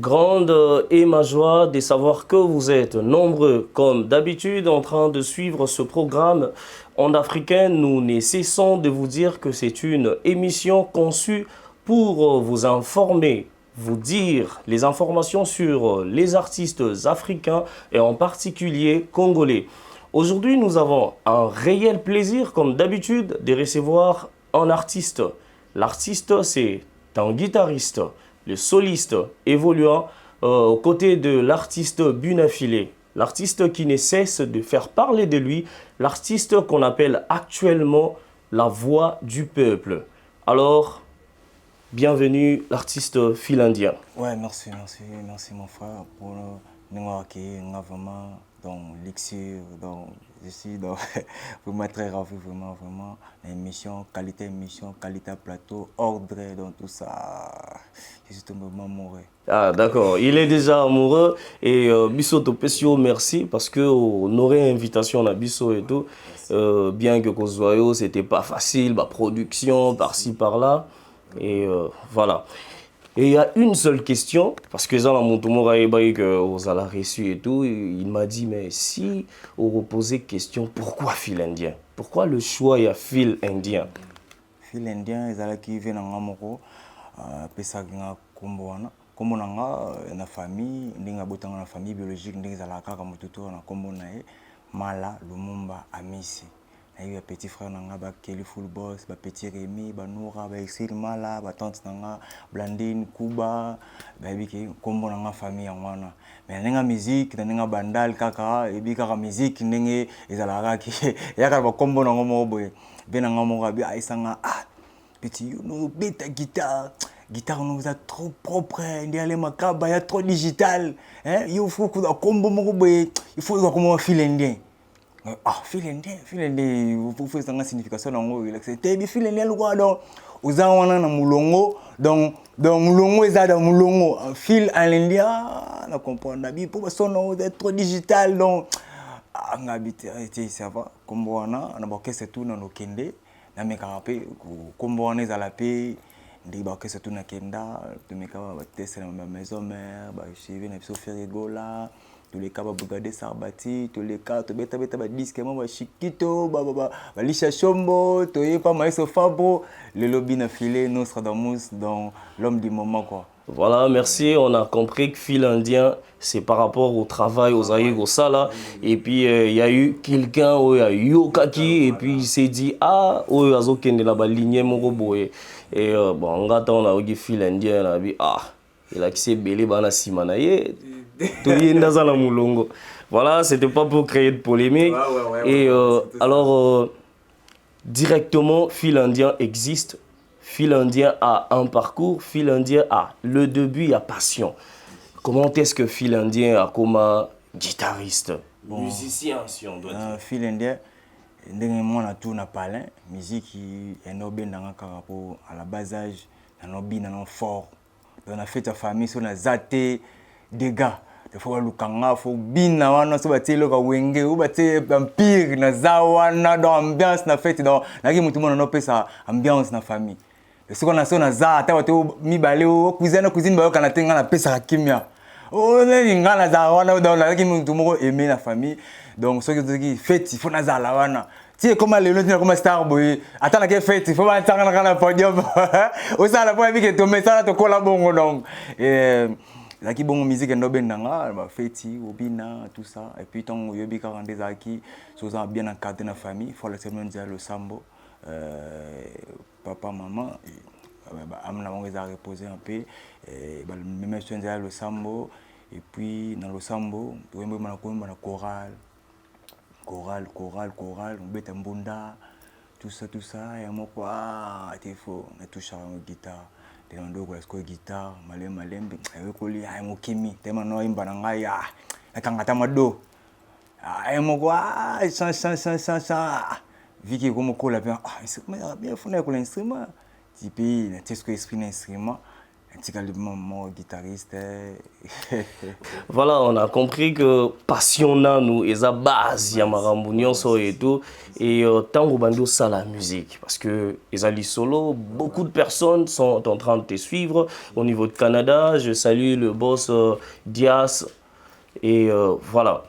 Grande est ma joie de savoir que vous êtes nombreux, comme d'habitude, en train de suivre ce programme en africain. Nous ne cessons de vous dire que c'est une émission conçue pour vous informer, vous dire les informations sur les artistes africains et en particulier congolais. Aujourd'hui, nous avons un réel plaisir, comme d'habitude, de recevoir un artiste. L'artiste, c'est un guitariste, le soliste évoluant aux côtés de l'artiste Bunafilé. L'artiste qui ne cesse de faire parler de lui, l'artiste qu'on appelle actuellement la voix du peuple. Alors, bienvenue l'artiste Philindien. Ouais, merci mon frère pour nous accueillir vraiment dans l'Ixir, donc je suis donc vraiment très ravi, vraiment, émission, qualité plateau, ordre, donc tout ça, je suis totalement amoureux. Ah d'accord, il est déjà amoureux et Bisso Topesio merci parce que on aurait invitation à Bisso et tout, bien que Kozwayo c'était pas facile, bah, production par-ci par-là et voilà. Et il y a une seule question, parce que ça, mon que a reçu et tout, il m'a dit, mais si on vous posait question, pourquoi fil indien? Pourquoi le choix y a fil indien? Fil indien, ils allaient qui viennent en amoro, pesagna komboana, kombonanga na famille, ndinga botanga na famille biologique, ndinga zalaka comme tuto na kombonae, Mala, Lumumba, Amisi. Il y a petit frère nanga ba Kelly Full Boss, ba petit Rémi, ba Noura, ba Exil Mala, ba tante nanga Blandine, Kuba, ba biki kombo nanga famille ngwana. Mais nanga musique, nanga bandal kaka, et bi kaka musique ndenge ezalaka ki ya ka ba kombo nanga mo boye. Ben nanga mo ga bi aisanga petit no beta guitare nous a trop propre, il y a les macabres, il y a trop digital. Hein, il faut que la combo mo boye, il faut que comment fil indien. Ah, fil indien, vous faites une signification dans le c'est bien fil indien, donc, vous avez un moulongo, donc, moulongo est dans moulongo, fil à l'indien, on comprend, pour son nom, c'est trop digital, donc, on habite, ça va, comme on a c'est tout dans nos kende, dans mes carapés, comme on est à la paix, des barquets c'est tout dans kenda, de mes carapés, c'est dans ma maison mère, je vais faire rigola. Tous les cas, Bougade Sarbati, tous les cas, tu beta disque, moi, Chiquito, Lisha Chombo, tu pas Maïso Fabro, le lobby n'a filé, Nostradamus, dans l'homme du moment, quoi. Voilà, merci. On a compris que fil indien, c'est par rapport au travail, aux aïeux, au sala. Et puis, il y a eu quelqu'un, il y a eu Yokaki, et puis il s'est dit, ah, il y a Zokende là-bas, lignée, mon robot. Et bon, on a eu fil indien, là, ah, il a qui s'est belé, bana simanaye. Voilà, c'était pas pour créer de polémique. Et alors, directement, fil indien existe. Fil indien a un parcours. Fil indien a le début, il y a passion. Comment est-ce que fil indien a comme guitariste, musicien, si on doit dire? Fil indien, moi, on a tout, on a parlé. Musique, il y a un obé à la bas âge, un obé, un fort. On a fait ta famille, on a zaté des gars. Il faut lukanga faut bina wana so batie loka wenge ou batie empire na zawana dans ambiance na fête dans na ki mutu mona no pesa ambiance na famille le siko na so na za ta bato mi balé o cuisine ba kana tenga na pesa kimia o na linga na zawana dans na ki mutu moko aimer la famille donc ce qui fête il faut na za la wana ti comme le loti comme star boy atana ke fête il faut ba tanga na podium o ça la fois bi que to message to collabongo donc Zaki bon musique ndo bendanga ba feti obina tout ça et puis ton yobi 42 zaki soza bien encadré na famille faut la semaine dire le sambo papa maman amna on les a reposer un peu ba même chose dire le sambo et puis dans le sambo on na na chorale on beta mbunda tout ça et moi quoi il faut on touche à la guitare Tendo kwa sko guitare malembe ekoli ay mo kimi tema no imba na ngai akangata mado ay mo kwa sans viki comme kola bien instrument bien fona ko l'instrument tipi na tesco esprit instrument mon guitariste. Voilà, on a compris que passion nous et ça base Yamarambounion et tout et tango bando ça la musique parce que les solo beaucoup de personnes sont en train de te suivre au niveau de Canada. Je salue le boss Dias et voilà.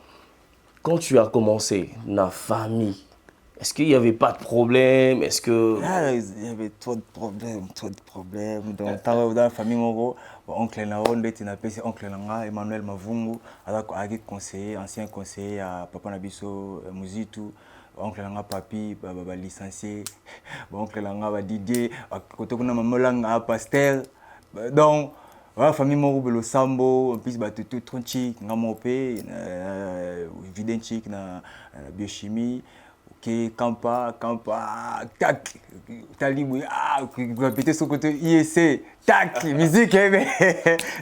Quand tu as commencé la famille, est-ce qu'il n'y avait pas de problème? Est-ce que Ah, il y avait trop de problèmes, trop de problèmes. Donc, dans la famille, mon oncle Naon, oncle Nanga, Emmanuel Mavungu, conseiller, ancien conseiller à Papa Nabiso, Mouzitou, oncle Nanga Papi, licencié, oncle Nanga Didier, côté qu'on a Mamolanga, pasteur. Donc, la famille mon le sambo, en plus tout tronchi, Namopé, Videnchik, na biochimie. Ok, Kampa, tac, Talibou, répéter son côté IEC, tac, musique,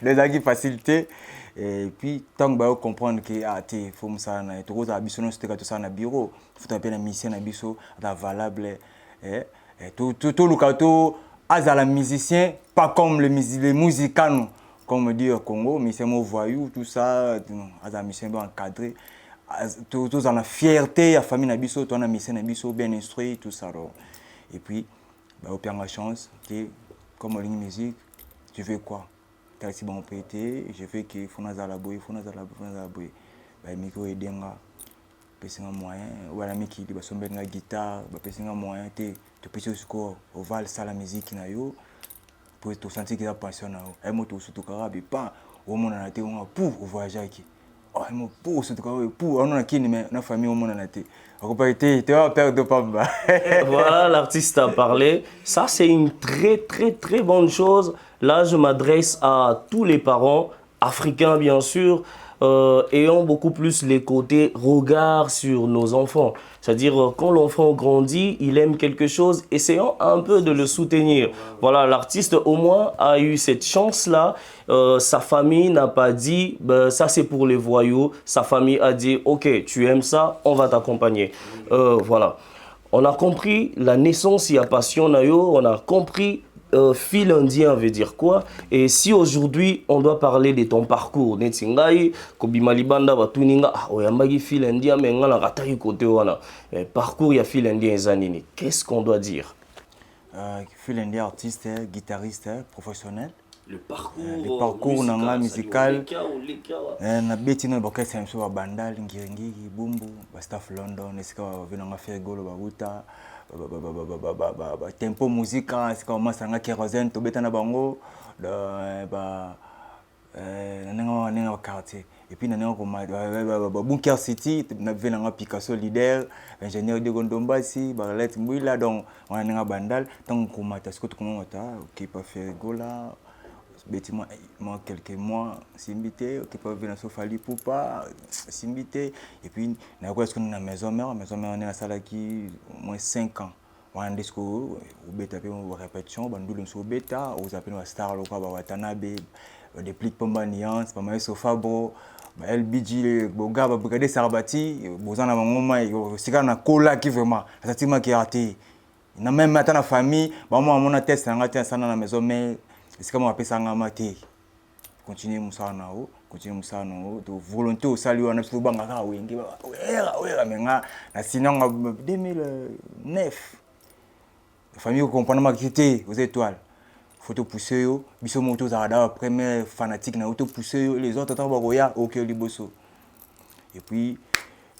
les agues facilité. Et puis, tant que vous comprenez que il faut que ça na tout ça abisso non c'était tout ça na bureau, faut taper la mission na biso valable tout le cadeau azala musicien pas comme les musiciens comme on dit au Congo, mais c'est mon voyou tout ça azala musicien bien encadré. Tous en la fierté, la famille Nabiso, toi, mission Nabiso, bien instruit, tout ça. Et puis, au pire, ma chance, comme en ligne musique, tu veux quoi? Tu as si bon pété, je fais que faut nous alaboyer, faut nous alaboyer. Micro et denga, pesser un moyen, ou à la miki, il va sommer la guitare, pesser un moyen, tu peux aussi au val, ça la musique, pour te sentir qu'il y a passion. Et moi, tout surtout, carabi, pas, au monde en a été, on a pour voyager. Oh, il m'a poussé, pour on a qui mais na famille au monde en a été. On peut être tu vas perdre de pamba. voilà, l'artiste a parlé. Ça, c'est une très bonne chose. Là, je m'adresse à tous les parents, africains bien sûr, ayant beaucoup plus les côtés regard sur nos enfants. C'est-à-dire, quand l'enfant grandit, il aime quelque chose, essayons un peu de le soutenir. Voilà, l'artiste au moins a eu cette chance-là. Sa famille n'a pas dit, ça c'est pour les voyous. Sa famille a dit, ok, tu aimes ça, on va t'accompagner. Voilà. On a compris la naissance, il y a passion, Nayo. On a compris fil indien veut dire quoi. Et si aujourd'hui on doit parler de ton parcours, Netingai, Kobimalibanda, Batuninga, Oyambagi fil indien, mais on a rattaillé côté wana. Parcours, il y a fil indien Zanini. Qu'est-ce qu'on doit dire? Fil indien, artiste, guitariste, professionnel. Le parcours nanga musical na beti no bakasa mso ba bandal ngiringi bumbu ba staff London esika venanga faire golo ba uta ba tempo musica esika masanga kerosene to beta na bango ba nanga quartier et puis nanga ko ba Bunker City na venanga Picasso leader ingénieur de Gondombasi ba let mbila donc on nanga bandal tant ko mata siko to ko mata OK pas faire gola bêtement quelques mois simbité qui peut venir sur Fali Poupa simbité et puis na quoi est-ce qu'on a la maison mère on est à salle qui moins 5 ans on a disco au bêta puis on répétition bandou le sur bêta aux appels à star local ba Watanabe des pliques pomba nuance pas mal sur Fabro LBG boga ba brigade Sarbati bozana ngoma sika na kola qui vraiment asatima qui raté na même maintenant la famille ba moi mon test na ngati sana na maison mère c'est comme on appelle ça en amateur. Continuer Moussa Nao, de volonté au salut, on a tout bangaka, oui, menga, sinon 2009, la famille comprend ma quitté aux étoiles. Photo poussé, biso moto zada, premier fanatique na auto poussé, les autres attendent baroya, ok liboso. Et puis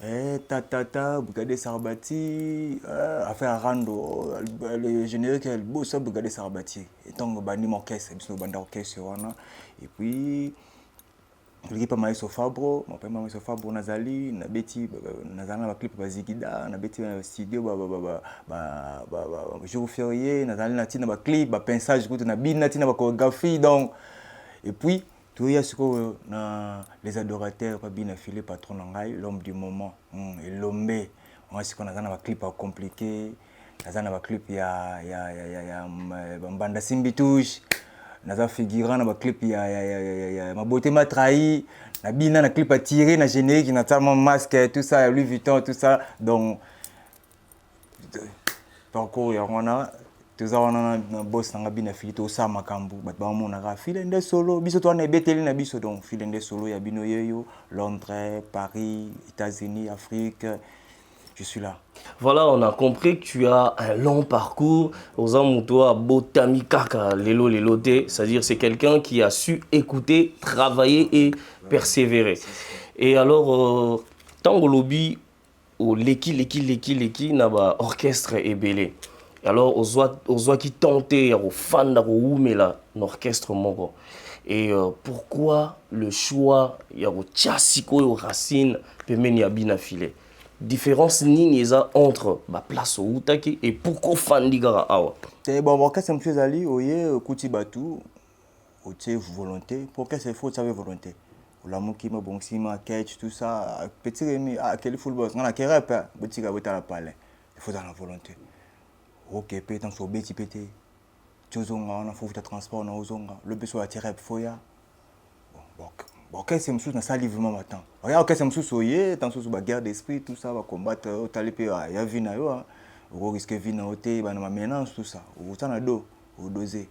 Brigade Sarbati, affaire Rando, le générique, le beau ça, Brigade Sarbati. Et donc, bandi orchestre, bisous bandi orchestre, et puis, l'équipe a maïs au Fabro, mon père m'a maïs au Fabro, Nazali, Nabeti, Nazana, ma clip, Bazigida, Nabeti, studio, jour férié, Nazali, Natina, ma clip, ma pinçage, Natina, ma chorégraphie, donc, et puis, il y a les adorateurs, pas bien affilés, patron l'homme du moment, et l'homme. On a ce qu'on a dans un clip compliqué, dans un clip il y a Banda Simbitouche, dans un figurant dans un clip il y a ma beauté m'a trahi, na bina na clip à tirer, na générique, na mon masque, tout ça, Louis Vuitton, tout ça, donc parcours on a tozana na boss na bina fili to sa makambu bat ba mona ka file nde solo biso to na beteli na biso donc file nde solo ya bino yeyo Londres, Paris, États-Unis, Afrique. Je suis là. Voilà, on a compris que tu as un long parcours aux Amutoa Botami Kaka Lelo Lelote, c'est-à-dire c'est quelqu'un qui a su écouter, travailler et persévérer. Et alors, tant au lobby, au leki naba orchestre et belé. Alors, aux qui tentait, au fan au umela, l'orchestre moko. Et pourquoi le choix, il y a au tchassiko et au racine, pemeni abina filé. Différence nini entre la place au Outaki et pourquoi Fandigara Awa. C'est bon, qu'est-ce que c'est ali oye kuti batu otie volonté pour qu'est-ce qu'il faut savoir volonté. La muki ma bon sima catch tout ça petit remi quel football on a qui rap petit gars bota la palais. Il faut dans la volonté. OK pétant sur beti pété. Tozonga on a faut faire transport na ozonga. Le besoin attirer foya. Bon, qu'est-ce que c'est dans ça livrement maintenant. Regarde qu'est-ce que c'est soyé, tant sur la guerre d'esprit tout ça va combattre au talipé il y a vie na yo au risque vie na oté ba na menace tout ça. Au temps na do, au dosé.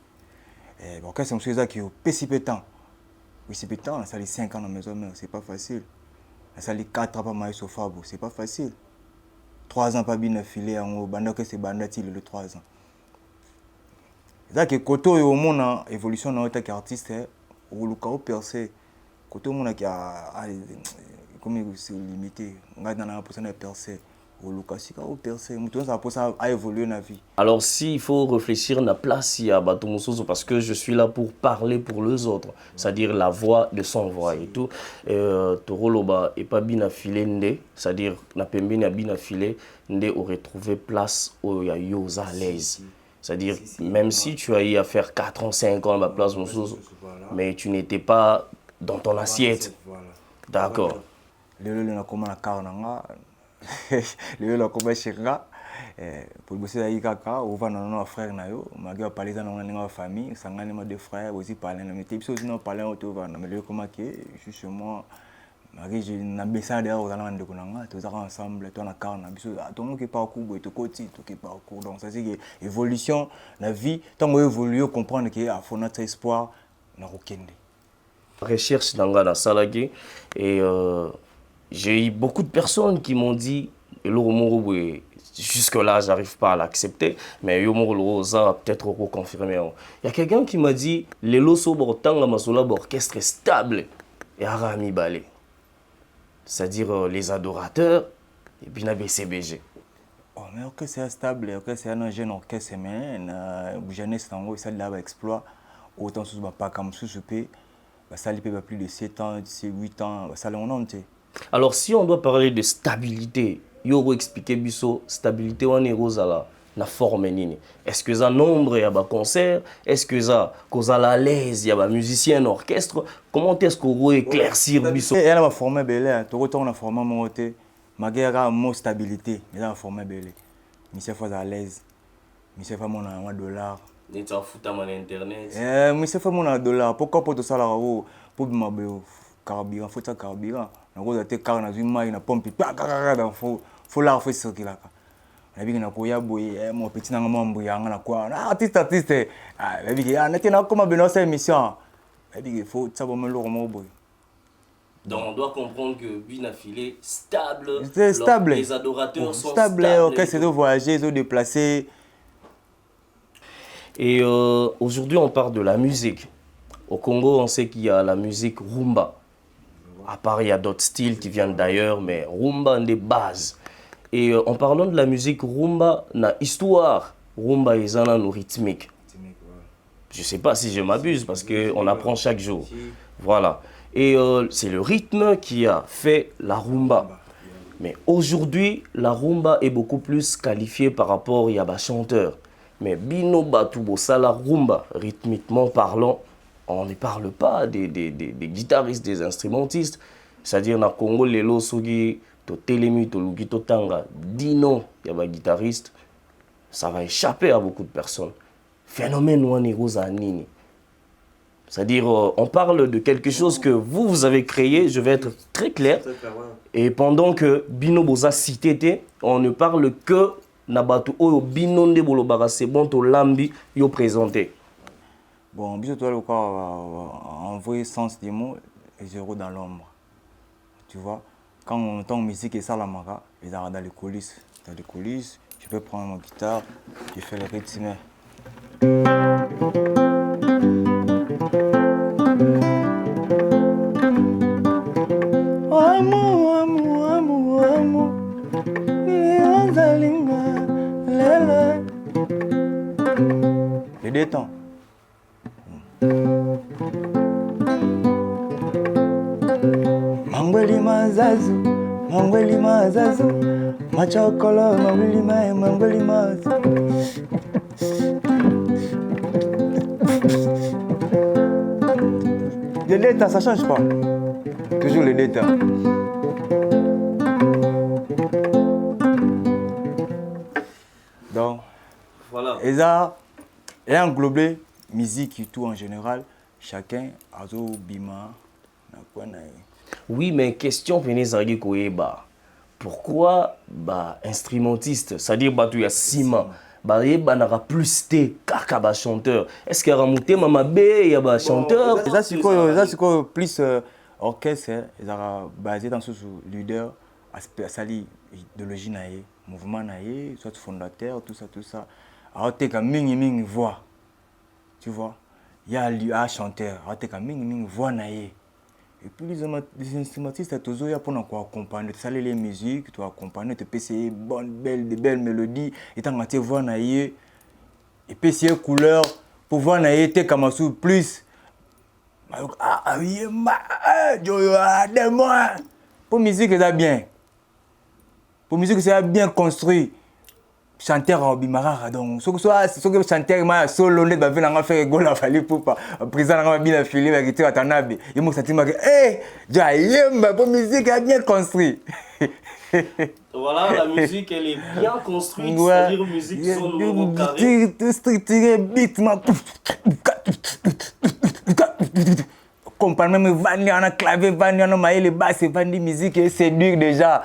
Bon qu'est-ce que c'est ça qui au précipitant. Précipitant, ça les 5 ans dans maison mère, c'est pas facile. Ça les 4 ans pas maïs au fabo, c'est pas facile. 3 ans pas bien filé en haut, banda que c'est bandati le 3 ans. Ça que koto au monde évolution na autant qu'artiste au lucao percé. Côté monde qui a comme c'est limité on a dans la position de percer au lucasika au percer muto ça pour ça a évolué dans la vie. Alors s'il faut réfléchir na place il y a batomusoso parce que je suis là pour parler pour les autres, c'est-à-dire la voix de son voix et tout toroloba et pas bien affilé ndé, c'est-à-dire na pembeni a bien affilé ndé aurait trouvé place où il y a yosa à l'aise. C'est-à-dire même si tu as eu à faire 4 ans 5 ans à la place musoso mais tu n'étais pas dans ton assiette. Voilà. D'accord. Le na koma na karnanga. Le la koma chenga. Pour bosser avec kaka, on va dans nos frères na yo, maga parler dans notre famille, sangane ma deux frères aussi parler na métier, puis aussi non parler autour va mais le comment que juste moi maga je na besa derrière aux allant de konanga, tous ensemble toi na karna, biso ton qui parcours boy to koti, to qui parcours donc ça c'est que évolution la vie, tant on évolue comprendre que à fond notre espoir na rokende. Recherche dans la salagé et j'ai eu beaucoup de personnes qui m'ont dit jusque là j'arrive pas à l'accepter mais ça peut-être reconfirmer. Il y a quelqu'un qui m'a dit les loso bortanga masola orchestre stable et arami balé, c'est-à-dire les adorateurs et puis na BCBG. Oh mais orchestre stable, orchestre un jeune orchestre mais jeunesse tango ça là exploit autant sous pas comme sous pe. Ça lui fait plus de 7 ans, 8 ans, ça l'on a. Alors si on doit parler de stabilité, yo expliquer biso stabilité on est rosala na forme nini. Est-ce que ça nombre y a ba concert, est-ce que ça cause à l'aise y a ba musicien orchestre, comment est-ce qu'on éclaircir biso? Elle a formé belé, tu retournes à former mon côté, ma guerre mo stabilité, elle a formé belé. Monsieur faut à l'aise. Monsieur faut mon $1. Ni tu as foutu à internet. Mais c'est fait mon $. Pourquoi pour tout ça là pour ma carburant, faut ça carburant. Na ko te car na zuma ina pompe faut la faire ce qu'il a. Na bi na ko ya boy mon petit na mambo ya na quoi. Artiste na bi ya na tena comme beno cette émission. Na bi faut ça bon le romo boy. Donc on doit comprendre que Bina Filé stable. C'est stable. Les adorateurs sont stables. OK, c'est de voyager, de déplacer. Et aujourd'hui, on parle de la musique. Au Congo, on sait qu'il y a la musique rumba. À part, il y a d'autres styles qui viennent d'ailleurs, mais rumba, des bases. Et en parlant de la musique rumba, na histoire, rumba est un rythmique. Je ne sais pas si je m'abuse, parce qu'on apprend chaque jour. Voilà. Et c'est le rythme qui a fait la rumba. Mais aujourd'hui, la rumba est beaucoup plus qualifiée par rapport à des chanteurs. Mais Bino Batubo Sala Rumba, rythmiquement parlant, on ne parle pas des guitaristes, des instrumentistes. C'est-à-dire, dans le Congo, les Losogi, to Telemi, to Lugi, to Tanga, Dino, il y a des guitaristes. Ça va échapper à beaucoup de personnes. Phénomène Wanirozanini. C'est-à-dire, on parle de quelque chose que vous avez créé, je vais être très clair. Et pendant que Bino Boza cité, on ne parle que na bato oyo binonde bolobaka c'est bon to lambi yo présenter. Bon, biso toi le quoi en vrai sens des mots et zéro dans l'ombre. Tu vois, quand on entend musique et ça la mara, ils sont dans les coulisses. Dans les coulisses, je peux prendre ma guitare, je fais le rythme. Les deux temps. Mangweli mazazu, machokolo, mangweli mazazu. Les deux temps, ça change pas. Toujours les deux temps. Donc, voilà. Et ça, et englobé musique et tout en général, chacun a son bima. Oui, mais question Pénézagé Koeba. Pourquoi instrumentiste, c'est-à-dire tu as Sima, n'aura plus de kaka chanteur. Est-ce qu'il y a un mama B, il y a un chanteur? Ça c'est quoi plus orchestre, ils sont basés dans ce leader, aspect idéologie naïe, mouvement naïe, soit fondateur, tout ça. Alors tu as ming voix, tu vois. Il y a un chanteur, alors tu as ming voix naïe. Et puis les instrumentistes, tu as pour accompagner, tu les musiques, tu accompagner, tu peux essayer de belles mélodies, et tu as voix naïe, et puis essayer couleur, pour voir naïe, tu as plus. Pour musique, c'est bien. Pour musique, c'est bien construit. Chanteur en bimara donc ce que chanteur ma solo net va venir faire gola fali pour pas président va bien filer avec tu atanabe et moi sentiment que jaïemba pour musique est bien construit. Voilà, la musique elle est bien construite, c'est-à-dire musique sonore carré. Structuré beat ma comprendre même vani on a clavier vani on a maillé les basses vani musique et c'est dur déjà.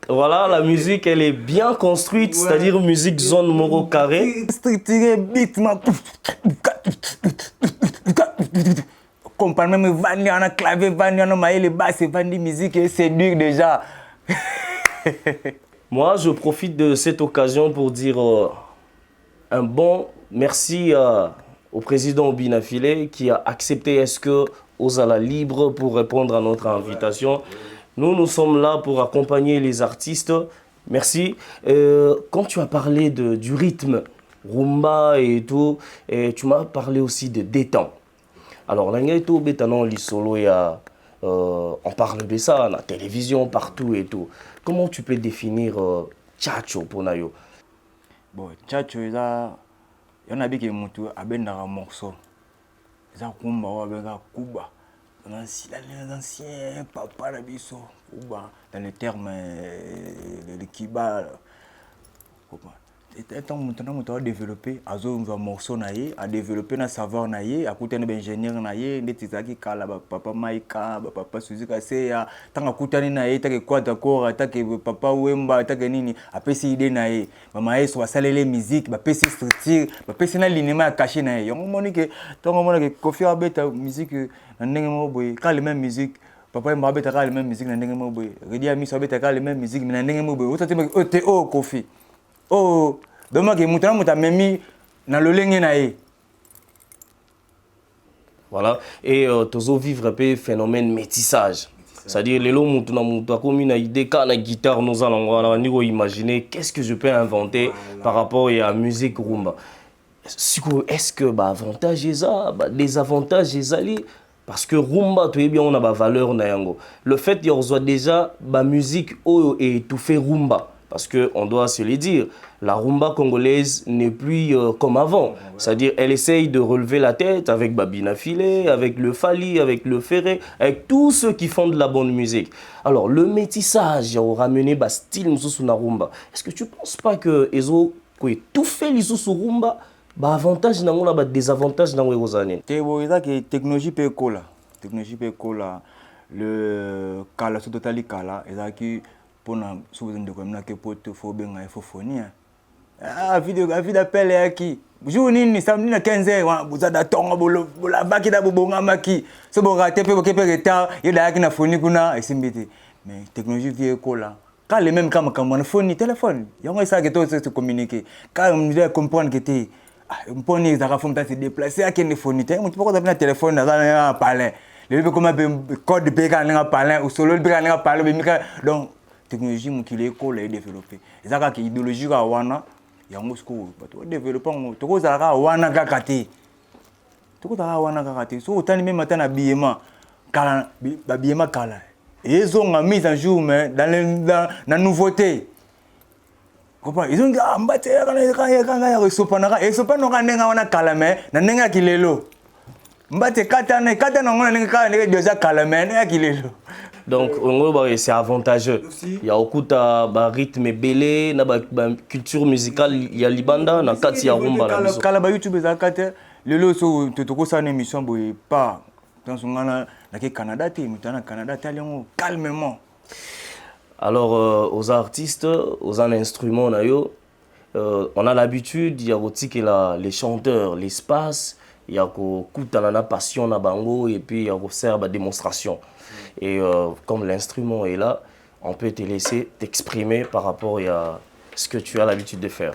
Voilà, la musique elle est bien construite, c'est-à-dire musique zone moro carré. Structuré beat ma comprendre même vani on a clavier vani on a maillé les basses vani musique et c'est dur déjà. Moi je profite de cette occasion pour dire un bon merci au président Obina Filé qui a accepté est-ce que Ozala libre pour répondre à notre invitation. Nous sommes là pour accompagner les artistes. Merci. Quand tu as parlé du rythme, rumba et tout, et tu m'as parlé aussi de détente. Alors, on parle de ça à la télévision, partout et tout. Comment tu peux définir Tchatcho pour Nayo? Bon, Tchatcho, il y en a qui ont un morceau. Il y a un Kuba. Les anciens papa Rabiso, dans les termes de Kiba. Et tant que tu as développé, à un morceau, à développer un savoir, à côté d'un ingénieur, des tizaki, papa Maïka, papa Suzuka, tant que tu as quoi d'accord, tant que papa Wemba, tant que Nini, après ces idées, maman soit salé les musiques, après ces structures, après ces lignes à cacher. Il y a un moment que Kofi Abet musique, quand les mêmes musiques. Papa m'a bête les mêmes musiques, Redi Ami soit bête les mêmes musiques, mais ETO Kofi. Oh, donc que même dans le lengé. Voilà, et tu vivre un peu phénomène métissage. C'est-à-dire, les lots, tu as comme une idée, quand la guitare, nous allons imaginer qu'est-ce que je peux inventer par rapport à la musique rumba. Est-ce que avantage est ça, désavantage est ça? Parce que rumba, tu es bien, on a valeur. Le fait qu'il y ait déjà la musique et tout fait rumba. Parce qu'on doit se le dire, la rumba congolaise n'est plus comme avant. C'est-à-dire elle essaye de relever la tête avec Babina Filé, avec le Fali, avec le Ferré, avec tous ceux qui font de la bonne musique. Alors le métissage a ramené le style sur la rumba. Est-ce que tu ne penses pas que Ezo tout fait les sur rumba, avantage n'a désavantage dans les années? La technologie peut coller. Le kala, c'est totalement kala. pour na sous de comme na que poto faut bien faut fournir vidéo d'appel ya qui jour nini samedi na 15h vous ada tonga bolo la baki da bobonga maki so bo raté pe bokepe retard il da ki na fournir kuna esimbiti mais technologie vie kola quand les mêmes comme na fournir téléphone yango ça que tout se communiquer quand on doit comprendre que tu mponi ezaka fo mta se déplacer akende fournir te mutu poko na téléphone na parler le be comme code pe ka na parler ou solo pe ka na parler be mika donc technologie mukile kola et développer ezaka ki idéologie ka wana yango siko bato développer ngo toko zaka wana kaka te so otani même matin na biema kala ba biema kala ezonga mise en jour mais dans la nouveauté comprends ils ont ambate kana ya sopanaka sopanaka nenga wana kala mais na nenga kilelo mbate katana ngona nenga kala déjà kala mais nenga kilelo. Donc, c'est avantageux. Il y a beaucoup de rythme belé, de culture musicale, il y a libanda, il y a kati ya rumba na biso. Kala ba YouTube za kate, lelo so totoko sa na émission boy pas dans son na Canada te, mutana Canada talion calmement. Alors aux artistes, aux instruments na yo, on a l'habitude, il y a aussi que les chanteurs, l'espace, il y a que passion na bango et puis il y a faire des démonstrations. Et comme l'instrument est là, on peut te laisser t'exprimer par rapport à ce que tu as l'habitude de faire.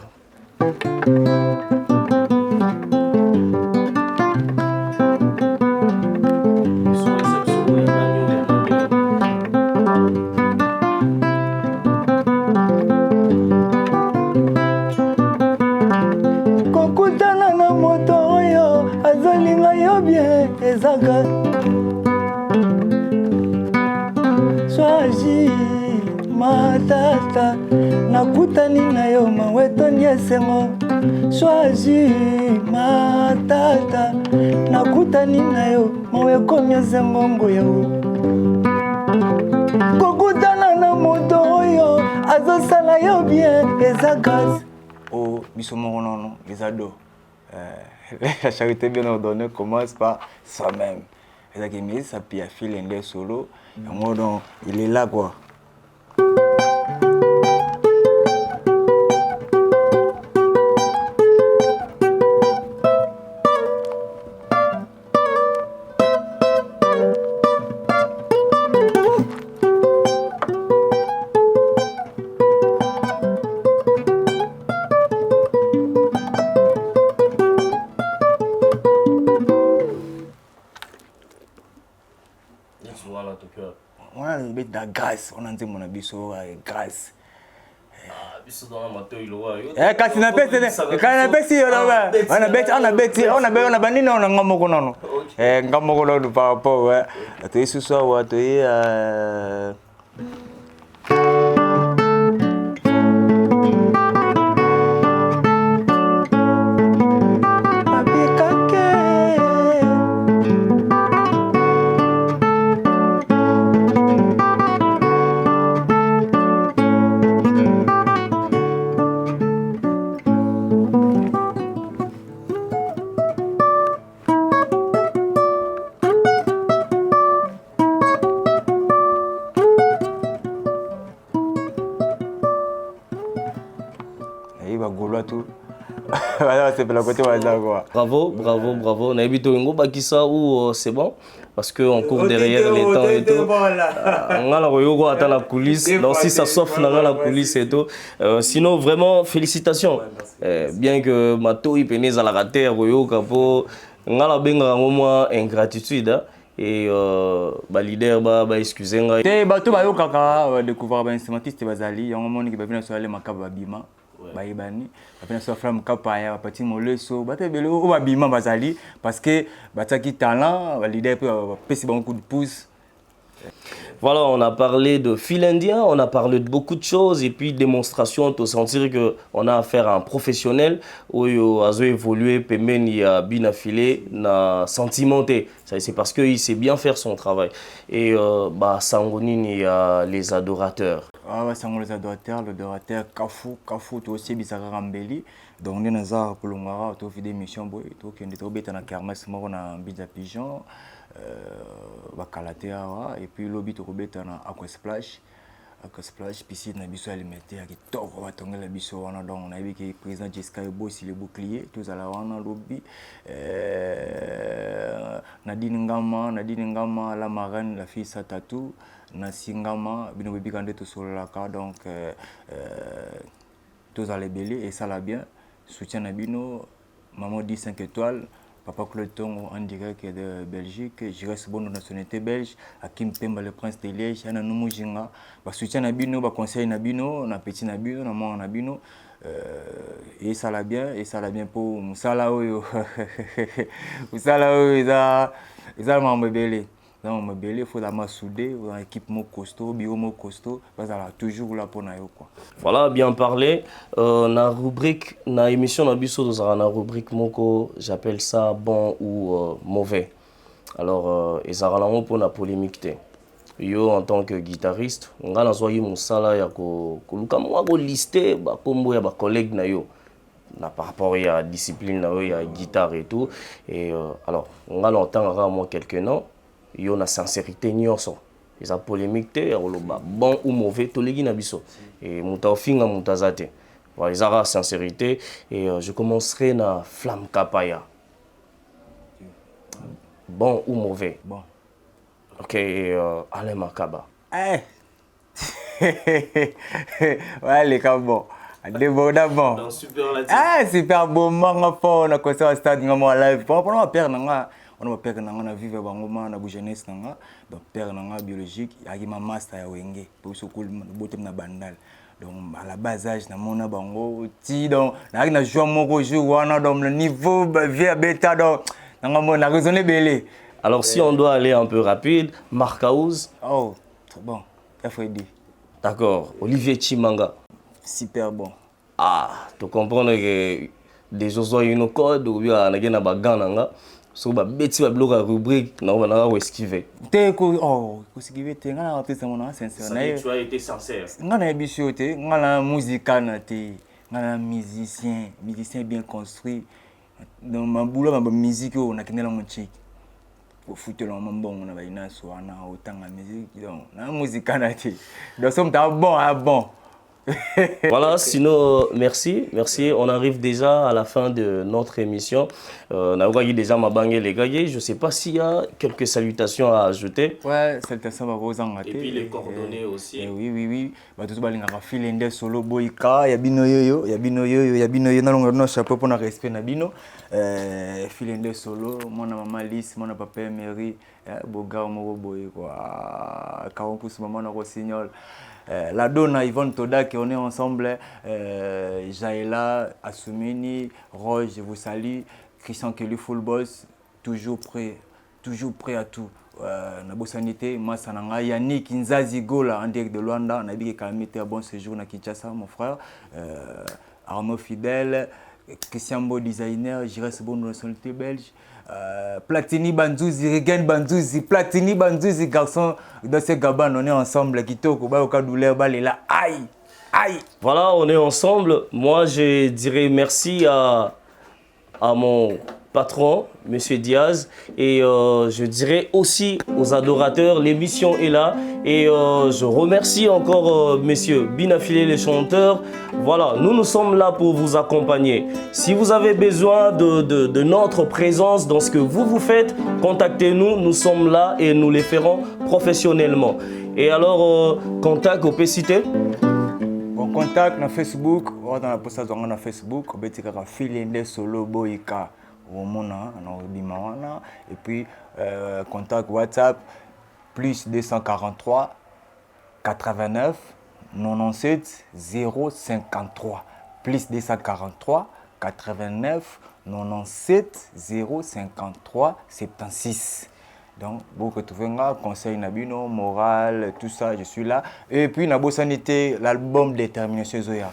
Kokutana na moto oyo azolinga yo bien ezaka Swaji matata nakutani na yo mawetoni esengo Swaji matata nakutani na yo mawekomi esengo ngoyo kokutana na moto oyo azosala yo bien ezagas oh biso moko nono les ados la charité bien ordonnée commence par soi-même. Et ça qui met ça puis à fil un solo. Moi donc il est là quoi. On a une bête de grâce, on a dit mon abisso grâce. Biso dans la moto il loa. Kasi na pete, kana pete yo là. On a bani na ngamoko nono. Ngamoko nono par rapport ouais. Atoyi ce soir ou atoyi Bravo. On a évité un gros bakisa ou c'est bon parce qu'on court derrière les temps et tout. On a la royo à la coulisse. Donc si ça s'offre dans la coulisse et tout. Sinon vraiment félicitations. Bien que Mato il pénèse à la rater royo capo. On a la benga au moins ingratitude. Et leader excusez-moi. Te bato ba yo kaka découvrir ba instrumentiste bazali yango moni ki ba bina so ale makaba bima. Baibani apena so fram kapaya pati moleso batebele o babima bazali parce que bataki talent leader peut pesi bon coup de pouce. Voilà, on a parlé de fil indien, on a parlé de beaucoup de choses et puis démonstration, tu sentir que on a affaire à un professionnel où il a évolué, pemen il a bien affilé, na sentimenté. C'est parce qu'il sait bien faire son travail. Et Sangonine il y a les adorateurs. Ah ouais, Sango les adorateurs, l'adorateur Kafu tu aussi bisaka Rambeli. Donc on est dans pour l'ongara, tu fais des missions boy, tu qui est trop bête na kermesse moko na Bidja Pigeon. Bakalatea et puis lobby to robeta na Aqua Splash avec splash piscine na biso alimentaire ya kitoko batongela biso wana donc on a vu que président Jessica Ebosi le bouclier tous à la wana lobby Nadine Ngama la marraine la fille Satatou na Singama bino bebi kande to solaka donc tous à les belé et ça l'a bien soutien na bino maman dit 5 étoiles. Papa Claude Tongo en direct de Belgique, je reste bon de nationalité belge, Hakim Pemba le prince de Liège, Yana Numujinga, ba soutien Nabino, ba conseil Nabino, na petit Nabino, na moi Nabino, et ça l'a bien pour Moussala Oyo, Moussala Oyo, ils ont m'embêté belé. Dans mon belé, il faut la soudé, dans l'équipe mo costaud, bio mo costaud, parce qu'elle a toujours là pour naïo quoi. Voilà, bien parlé. Na rubrique, na émission na biso na rubrique moko, j'appelle ça bon ou mauvais. Alors, ezara nango pour na polémique te. Yo en tant que guitariste, nga na soyi musala ya ko luka mo ko lister ba kombo ya ba collègue na yo. Na par rapport à discipline na yo ya guitare et tout. Et alors, nga l'entend moi quelques noms. Yo na sincérité nyonso eza polémique te oloba bon ou mauvais tolegi na biso et muta finga mutazate voilà ezara sincérité et je commencerai na Flamme Kapaya bon ou mauvais bon ok Alain Makaba ouais les cas bon d'abord dans superlatif super bon manga fort na concert au stade ngamo live pour ma père nanga on a père nanga vivre bangoma na jeunesse nanga donc père nanga biologique yaki ma master ya wenge pour ce cool botem na bandal donc à la bas âge na mona bango ti donc na joie moko jour wana donc le niveau via bêta donc nanga mona raisonner belé. Alors si on doit aller un peu rapide, Marc House. Oh très bon FD. D'accord, Olivier Chimanga. Super bon. Ah, tu comprends que des oiseaux une code ou bien na gena bagananga. So ba beti ba bloga rubrique na on a esquiver. Te ko ko esquiver te ngana artiste mon sincère na. Tu as été sincère. Ngana biso te ngana musicien te ngana musicien bien construit dans ma boulot ma musique on a kenela mon chic. Pour foutre le bon on a ina so ana autant la musique donc na musicien te. Donc somme ta bon. Voilà, sinon, merci. On arrive déjà à la fin de notre émission. On a déjà ma bangue les gars. Je ne sais pas s'il y a quelques salutations à ajouter. Ouais, salutations à vos et puis les coordonnées aussi. Oui. Bah tout le monde a filé solo boyka, yabino yabino na chapeau pour na respect na bino. Filé solo, mon maman Lise, mon papa Mary, boga mo boy quoi. 40% maman na Rossignol. La Donna, Yvonne Todak, on est ensemble. Jaïla, Assoumini, Roy, je vous salue. Christian Kelly, full boss, toujours prêt à tout. Nabo Sanité, Massananga, Yannick Nzazi Gola, en direct de Luanda, Nabi Kalamite, à bon séjour na Kinshasa, mon frère. Arnaud Fidèle, Christian Beau designer, je reste bon de nationalité belge. Platini Banzouzi, Regen Banzouzi, Platini Banzouzi, garçon dans ce gaban, on est ensemble. Kitoko, Baoka douleur, là, aïe. Voilà, on est ensemble. Moi, je dirais merci à mon patron, Monsieur Diaz, et je dirais aussi aux adorateurs, l'émission est là, et je remercie encore Monsieur Binafilé, le chanteur. Voilà, nous sommes là pour vous accompagner. Si vous avez besoin de notre présence dans ce que vous faites, contactez-nous, nous sommes là et nous les ferons professionnellement. Et alors, contact au PCT. On contacte na Facebook, on a la poste na Facebook, on peut dire Filende Solo Boyka. Et puis contact WhatsApp plus 243 89 97 053 plus 243 89 97 053 76. Donc vous retrouvez un conseil nabino moral tout ça, je suis là. Et puis Nabo Sanité, l'album Détermination Zoya.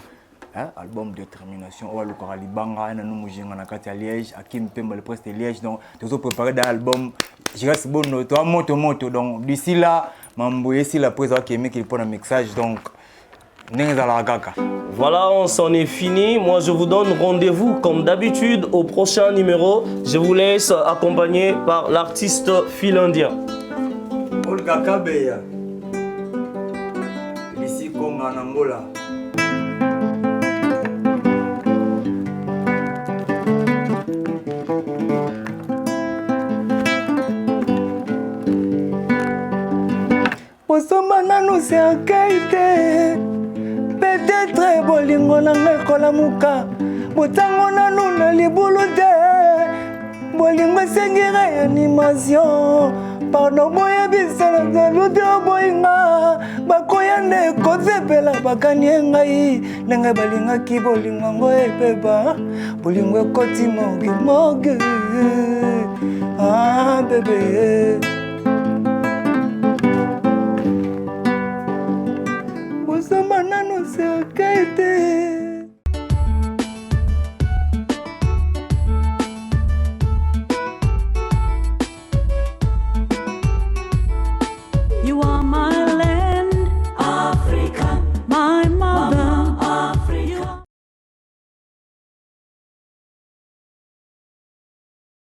Album Détermination, on va le corps à Libanga, nous moujinga na kati à Liège, Hakim Pemba le prince de Liège, donc tous préparé dans l'album. Je reste bon toi moto donc d'ici là, m'embrouiller si la prise qui aimé qu'il prend un mixage donc voilà, on s'en est fini. Moi, je vous donne rendez-vous comme d'habitude au prochain numéro. Je vous laisse accompagné par l'artiste Phil Indien. Olga Kabeya. Ici Angola. Osoma nanu se akaite peut-être bolingo nanga kola muka botango nanu na libulu te bolingo sengira animation pardon boye bisala nzalute boyinga bakoyande kozepela bakanie ngai nanga balingaki bolingo ngo epeba bolingo ekoti moge ah bébé osoma nanu se akaite. You are my land, Africa, my